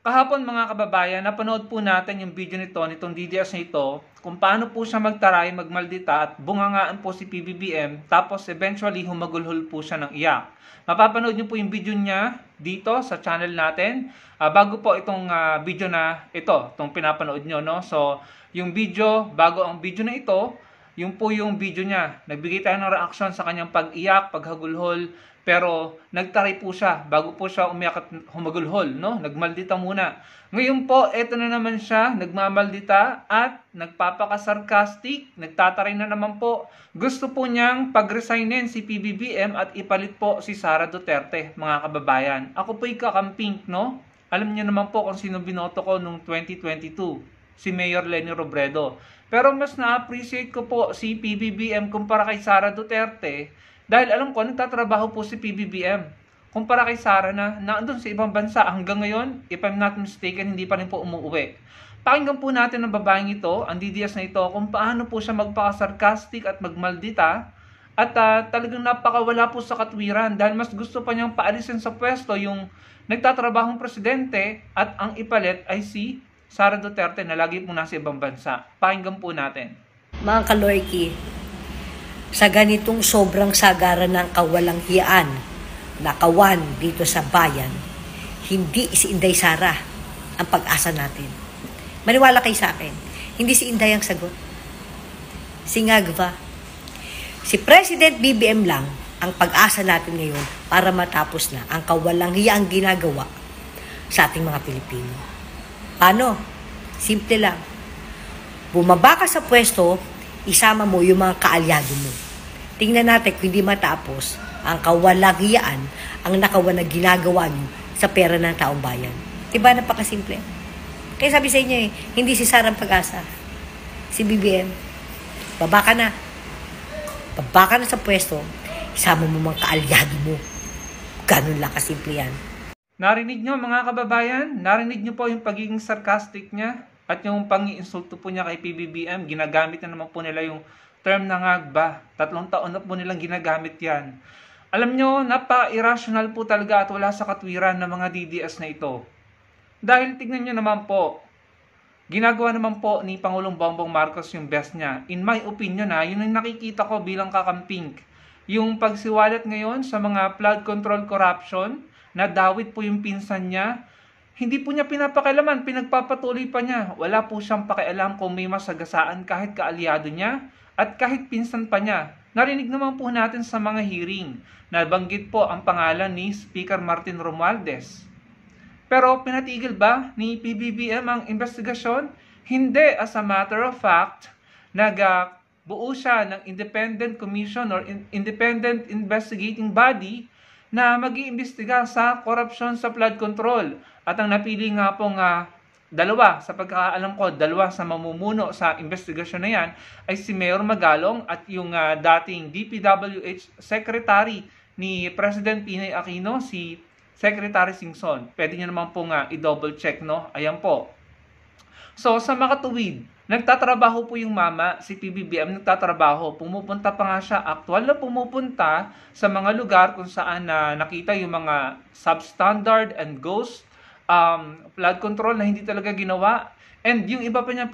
Kahapon mga kababayan, napanood po natin yung video nitong DDS na ito, kung paano po siya magtaray, magmaldita at bungangaan po si PBBM, tapos eventually humagulhol po siya ng iyak. Mapapanood niyo po yung video niya dito sa channel natin, bago po itong video na ito, itong pinapanood niyo, no? So, yung video, bago ang video na ito, yung po yung video niya. Nagbigay tayo ng reaction sa kanyang pag-iyak, paghagulhol, pero nagtaray po siya bago po siya umiyak at humagulhol, no? Nagmaldita muna. Ngayon po, eto na naman siya, nagmamaldita at nagpapaka-sarcastic, nagtataray na naman po. Gusto po niyang pag-resignin si PBBM at ipalit po si Sara Duterte, mga kababayan. Ako po'y kakampink, no? Alam niyo naman po kung sino binoto ko noong 2022, si Mayor Leni Robredo. Pero mas na-appreciate ko po si PBBM kumpara kay Sara Duterte dahil alam ko, nagtatrabaho po si PBBM. Kumpara kay Sara na naandun sa ibang bansa hanggang ngayon, if I'm not mistaken, hindi pa rin po umuwi. Pakinggan po natin ang babaeng ito, ang DDS na ito, kung paano po siya magpaka-sarcastic at magmaldita at talagang napakawala po sa katwiran dahil mas gusto pa niyang paalisin sa pwesto yung nagtatrabahong presidente at ang ipalit ay si Sara Duterte na lagi po nasa ibang bansa. Pakinggan po natin. Mga kalorki, sa ganitong sobrang sagaran ng kawalang hiyaan na kawan dito sa bayan, hindi si Inday Sara ang pag-asa natin. Maniwala kayo sa akin, hindi si Inday ang sagot. Si Ngagva. Si President BBM lang ang pag-asa natin ngayon para matapos na ang kawalang hiyaang ginagawa sa ating mga Pilipino. Paano? Simple lang. Bumaba ka sa pwesto, isama mo yung mga kaalyado mo. Tingnan natin kung hindi matapos ang kawalagian ang nakawan na ginagawa nyo sa pera ng taong bayan. Diba napakasimple? Kaya sabi sa inyo hindi si Sara ang pag-asa. Si BBM. Baba ka na. Baba ka na sa pwesto, isama mo mga kaalyado mo. Ganun lang kasimple yan. Narinig nyo mga kababayan? Narinig nyo po yung pagiging sarcastic niya? At yung pang-iinsulto po niya kay PBBM, ginagamit na naman po nila yung term na ngagba. 3 taon na po nilang ginagamit yan. Alam nyo, napaka-irrational po talaga at wala sa katwiran ng mga DDS na ito. Dahil tignan nyo naman po, ginagawa naman po ni Pangulong Bongbong Marcos yung best niya. In my opinion yun ang nakikita ko bilang kakamping. Yung pagsiwalat ngayon sa mga flood control corruption, na dawit po yung pinsan niya, hindi po niya pinapakialaman, pinagpapatuloy pa niya. Wala po siyang pakialam kung may masagasaan kahit kaalyado niya at kahit pinsan pa niya. Narinig naman po natin sa mga hearing na banggit po ang pangalan ni Speaker Martin Romualdez. Pero pinatigil ba ni PBBM ang investigasyon? Hindi. As a matter of fact, nagbuo siya ng independent commission or independent investigating body na mag-iimbestiga sa korupsyon sa flood control. At ang napili nga pong dalawa, sa pagkakaalam ko, dalawa sa mamumuno sa investigasyon na yan ay si Mayor Magalong at yung dating DPWH Secretary ni President Pinoy Aquino, si Secretary Singson. Pwede nyo naman pong i-double check, no? Ayan po. So, sa makatuwid, nagtatrabaho po yung mama, si PBBM nagtatrabaho. Pumupunta pa nga siya, actual na pumupunta sa mga lugar kung saan nakita yung mga substandard and ghost flood control na hindi talaga ginawa. And yung iba pa niya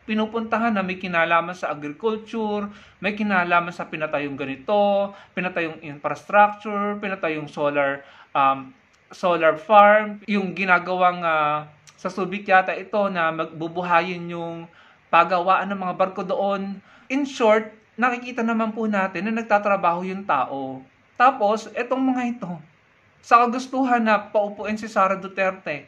pinupuntahan na may kinalaman sa agriculture, may kinalaman sa pinatayong ganito, pinatayong infrastructure, pinatayong solar farm, yung ginagawang sa Subic yata ito na magbubuhayin yung pagawaan ng mga barko doon. In short, nakikita naman po natin na nagtatrabaho yung tao. Tapos, etong mga ito, sa kagustuhan na paupuin si Sara Duterte,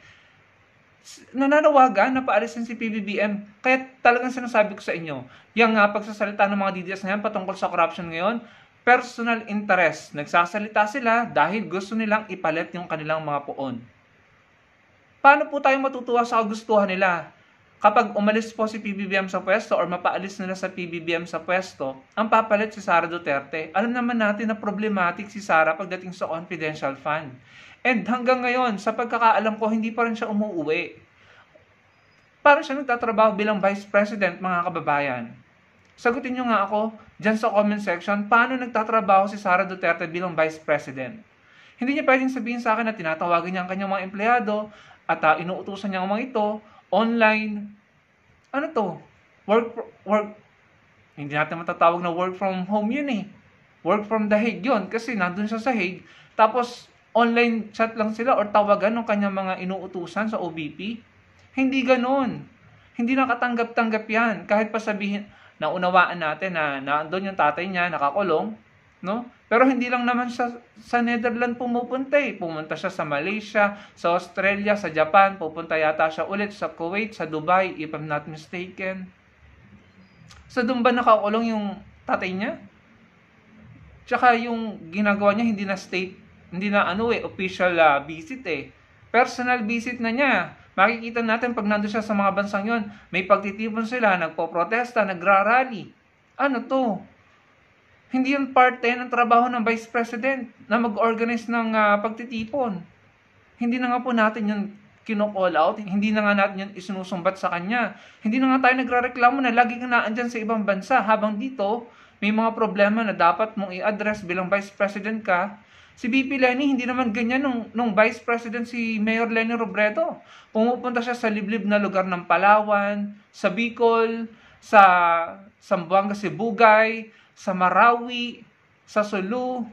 nananawagan na paalisin si PBBM. Kaya talagang sinasabi ko sa inyo, yung pagsasalita ng mga DDS na yan patungkol sa corruption ngayon, personal interest. Nagsasalita sila dahil gusto nilang ipalit yung kanilang mga poon. Paano po tayo matutuwa sa kagustuhan nila? Kapag umalis po si PBBM sa pwesto or mapaalis nila sa PBBM sa pwesto, ang papalit si Sara Duterte. Alam naman natin na problematic si Sara pagdating sa confidential fund. And hanggang ngayon, sa pagkakaalam ko, hindi pa rin siya umuuwi. Parang siya nagtatrabaho bilang Vice President, mga kababayan. Sagutin nyo nga ako dyan sa comment section, paano nagtatrabaho si Sara Duterte bilang Vice President? Hindi niya pwedeng sabihin sa akin na tinatawagan niya ang kanyang mga empleyado At inuutusan niya ang mga ito, online, ano to? Work, hindi natin matatawag na work from home yun eh. Work from the Hague yun, kasi nandun siya sa Hague. Tapos, online chat lang sila or tawagan ng kanyang mga inuutusan sa OBP. Hindi ganun. Hindi nakatanggap-tanggap yan. Kahit pa sabihin, naunawaan natin na nandun yung tatay niya, nakakulong, no? Pero hindi lang naman siya sa Netherlands pumupunta eh. Pumunta siya sa Malaysia, sa Australia, sa Japan, pupunta yata siya ulit sa Kuwait, sa Dubai, if I'm not mistaken. So doon ba nakakulong yung tatay niya? Tsaka yung ginagawa niya hindi na official visit eh. Personal visit na niya. Makikita natin pag nandun siya sa mga bansang yon, may pagtitipon sila, nagpo-protesta, nagrarally. Ano to? Hindi yun parte ng trabaho ng Vice President na mag-organize ng pagtitipon. Hindi na nga po natin yun kino-call out, hindi na nga natin yun isinusumbat sa kanya. Hindi na nga tayo nagre-reklamo na lagi ka naandyan sa ibang bansa habang dito may mga problema na dapat mong i-address bilang Vice President ka. Si BP Leni, hindi naman ganyan nung Vice President si Mayor Leni Robredo. Pumupunta siya sa liblib na lugar ng Palawan, sa Bicol, sa Zamboanga, Sibugay, sa Marawi, sa Sulu.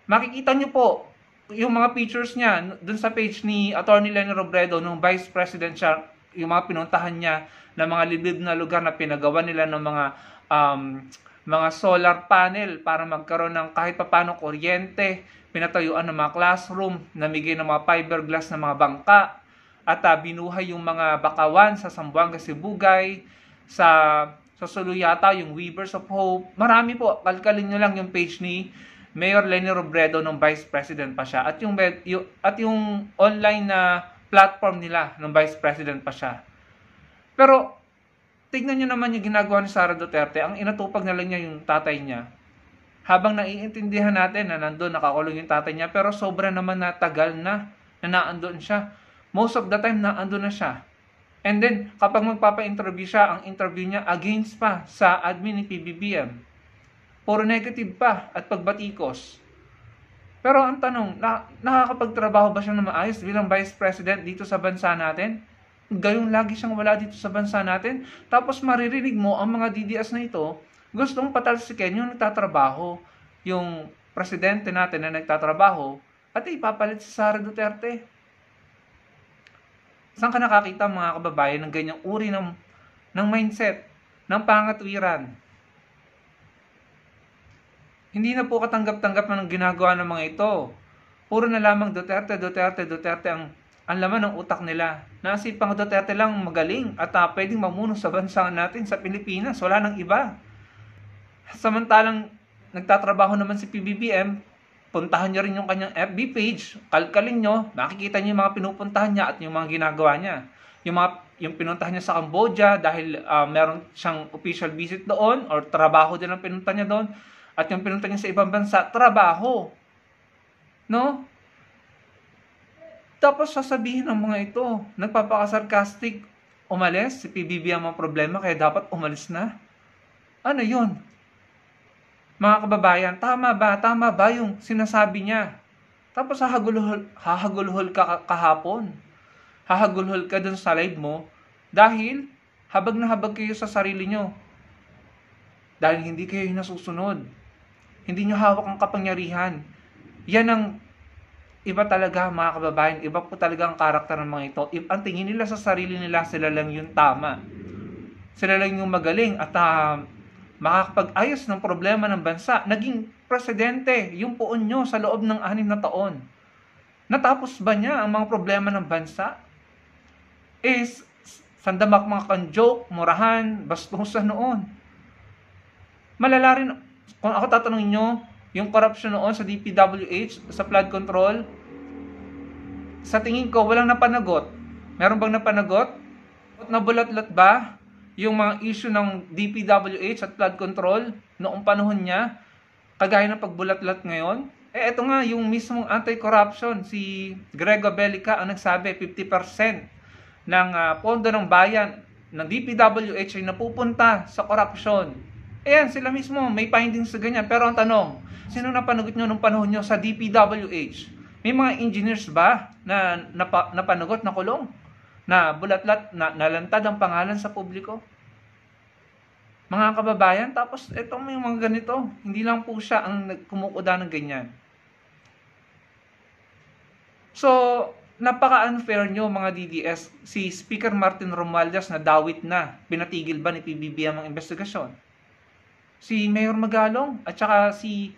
Makikita niyo po yung mga pictures niya dun sa page ni Attorney Leni Robredo nung Vice President siya, yung mga pinuntahan niya na mga liblib na lugar na pinagawa nila ng mga solar panel para magkaroon ng kahit papano kuryente, pinatayuan ng mga classroom, namigay ng mga fiberglass na mga bangka, at binuhay yung mga bakawan sa Zamboanga, Sibugay, sa Sulu yata, yung Weavers of Hope. Marami po, kalkalin nyo lang yung page ni Mayor Leni Robredo nung Vice President pa siya, at yung online na platform nila nung Vice President pa siya. Pero tignan nyo naman yung ginagawa ni Sara Duterte. Ang inatupag na lang niya yung tatay niya. Habang naiintindihan natin na nandun, nakakulong yung tatay niya, pero sobra naman na tagal na naandun siya. Most of the time, naandun na siya. And then, kapag magpapa-interview siya, ang interview niya against pa sa admin ni PBBM. Puro negative pa at pagbatikos. Pero ang tanong, nakakapagtrabaho ba siya na maayos bilang Vice President dito sa bansa natin? Gayong lagi siyang wala dito sa bansa natin. Tapos maririnig mo ang mga DDS na ito, gustong patalsikin yung nagtatrabaho, yung presidente natin na nagtatrabaho, at ipapalit si Sara Duterte. Saan ka nakakita mga kababayan ng ganyang uri ng mindset, ng pangatwiran? Hindi na po katanggap-tanggap ng ginagawa ng mga ito. Puro na lamang Duterte ang laman ng utak nila. Nasipang Duterte lang magaling at pwedeng mamuno sa bansa natin sa Pilipinas. Wala nang iba. Samantalang nagtatrabaho naman si PBBM, puntahan nyo rin yung kanyang FB page, kalkalin nyo, makikita nyo yung mga pinupuntahan niya at yung mga ginagawa niya. Yung pinuntahan niya sa Cambodia dahil meron siyang official visit doon or trabaho din ang pinunta niya doon. At yung pinunta niya sa ibang bansa, trabaho. No? Tapos sasabihin ng mga ito, nagpapakasarcastic, umalis, si PBBM ang problema kaya dapat umalis na. Ano yun? Mga kababayan, tama ba yung sinasabi niya? Tapos hahagulhol ka kahapon. Hahagulhol ka dun sa live mo dahil habag na habag kayo sa sarili nyo. Dahil hindi kayo nasusunod. Hindi nyo hawak ang kapangyarihan. Yan ang iba talaga mga kababayan. Iba po talaga ang karakter ng mga ito. Ang tingin nila sa sarili nila, sila lang yung tama. Sila lang yung magaling at makakapag-ayos ng problema ng bansa. Naging presidente yung poon nyo sa loob ng 6 na taon. Natapos ba niya ang mga problema ng bansa? Sandamak mga kan-joke, murahan, bastusan noon. Malala rin, kung ako tatanungin nyo, yung corruption noon sa DPWH, sa flood control, sa tingin ko, walang napanagot. Meron bang napanagot? Nabulat-lat ba yung mga issue ng DPWH at flood control noong panahon niya, kagaya ng pagbulat-lat ngayon? Ito nga, yung mismong anti-corruption, si Grego Abelica ang nagsabi, 50% ng pondo ng bayan ng DPWH ay napupunta sa corruption. Ayan, sila mismo, may findings sa ganyan. Pero ang tanong, sino napanagot nyo nung panahon nyo sa DPWH? May mga engineers ba na napanagot na kulong? Na bulatlat, nalantad ang pangalan sa publiko? Mga kababayan, tapos ito may mga ganito. Hindi lang po siya ang kumukuda ng ganyan. So, napaka-unfair nyo mga DDS. Si Speaker Martin Romualdez na dawit na. Pinatigil ba ni PBBM ang investigasyon? Si Mayor Magalong at saka si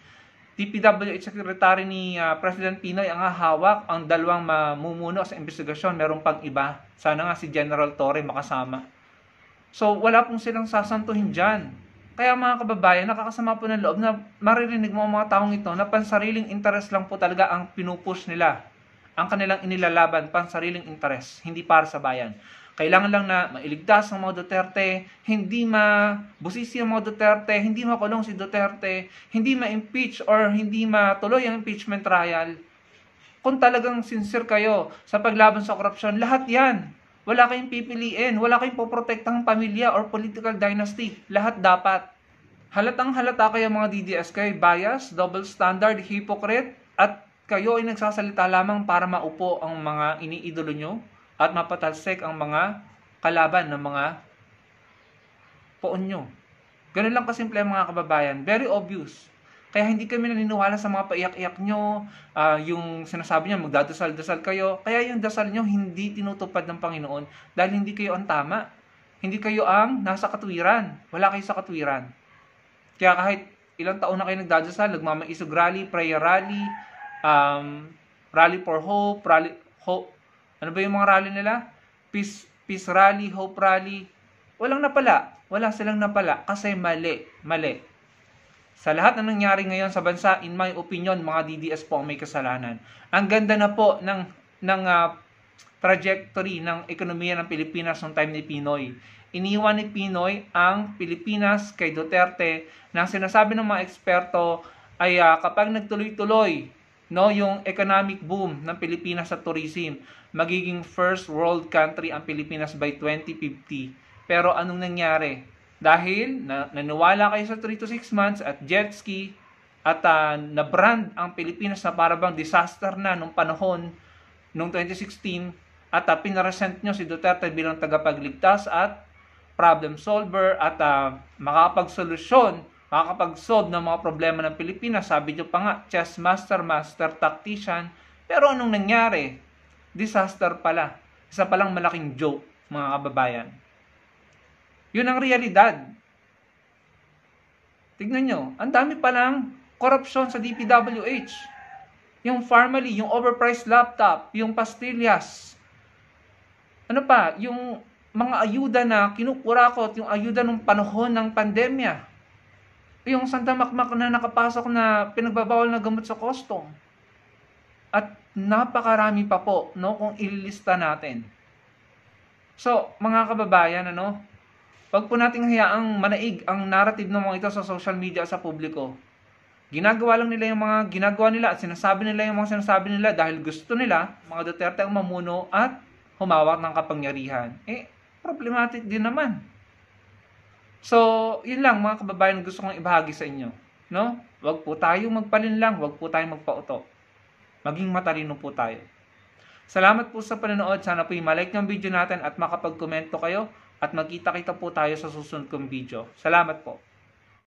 DPWH Secretary ni President Pinoy ang hawak ang dalawang mamumuno sa investigasyon. Meron pang iba. Sana nga si General Torre makasama. So, wala pong silang sasantuhin dyan. Kaya mga kababayan, nakakasama po ng loob na maririnig mo ang mga taong ito na pansariling interest lang po talaga ang pinupush nila. Ang kanilang inilalaban, pansariling interest, hindi para sa bayan. Kailangan lang na mailigtas ang mga Duterte, hindi mabusisi ang mga Duterte, hindi makulong si Duterte, hindi ma-impeach or hindi matuloy ang impeachment trial. Kung talagang sincere kayo sa paglaban sa korupsyon, lahat yan. Wala kayong pipiliin, wala kayong poprotektang pamilya or political dynasty. Lahat dapat. Halatang halata kayo mga DDS kayo, bias, double standard, hypocrite, at kayo ay nagsasalita lamang para maupo ang mga iniidolo nyo at mapatalsik ang mga kalaban ng mga poon nyo. Ganun lang kasimple mga kababayan. Very obvious. Kaya hindi kami naniniwala sa mga paiyak-iyak nyo, yung sinasabi nyo, magdadasal-dasal kayo. Kaya yung dasal nyo hindi tinutupad ng Panginoon dahil hindi kayo ang tama. Hindi kayo ang nasa katwiran. Wala kayo sa katwiran. Kaya kahit ilang taon na kayo nagdadasal, nagmamaisog rally, prayer rally, rally for hope, hope. Ano ba yung mga rally nila? Peace rally, hope rally. Walang napala. Wala silang napala kasi mali. Sa lahat na nangyari ngayon sa bansa, in my opinion, mga DDS po ang may kasalanan. Ang ganda na po ng trajectory ng ekonomiya ng Pilipinas noong time ni Pinoy. Iniwan ni Pinoy ang Pilipinas kay Duterte na sinasabi ng mga eksperto ay kapag nagtuloy-tuloy yung economic boom ng Pilipinas sa tourism, magiging first world country ang Pilipinas by 2050. Pero anong nangyari? Dahil naniwala kayo sa 3 to 6 months at jet ski at na-brand ang Pilipinas na parabang disaster na nung panahon nung 2016 at pinaresent nyo si Duterte bilang tagapagligtas at problem solver at makakapag-solve ng mga problema ng Pilipinas. Sabi nyo pa nga, chess master, master tactician. Pero anong nangyari? Disaster pala. Isa palang malaking joke, mga kababayan. Yun ang realidad. Tignan nyo, ang dami palang korupsyon sa DPWH. Yung Farmally, yung overpriced laptop, yung pastillas. Ano pa, yung mga ayuda na kinukurakot, yung ayuda ng panahon ng pandemya. Yung Santa Makmak na nakapasok na pinagbabawal na gamot sa custom. At napakarami pa po, kung ililista natin. So, mga kababayan, wag po nating hayaang manaig ang narrative ng mga ito sa social media sa publiko. Ginagawa lang nila yung mga ginagawa nila at sinasabi nila yung mga sinasabi nila dahil gusto nila, mga Duterte ang mamuno at humawak ng kapangyarihan. Problematic din naman. So, yun lang mga kababayan gusto kong ibahagi sa inyo. Wag po tayong magpalinlang, wag po tayong magpauto. Maging matalino po tayo. Salamat po sa panonood. Sana po i-like ng video natin at makapag-komento kayo at magkita-kita po tayo sa susunod kong video. Salamat po.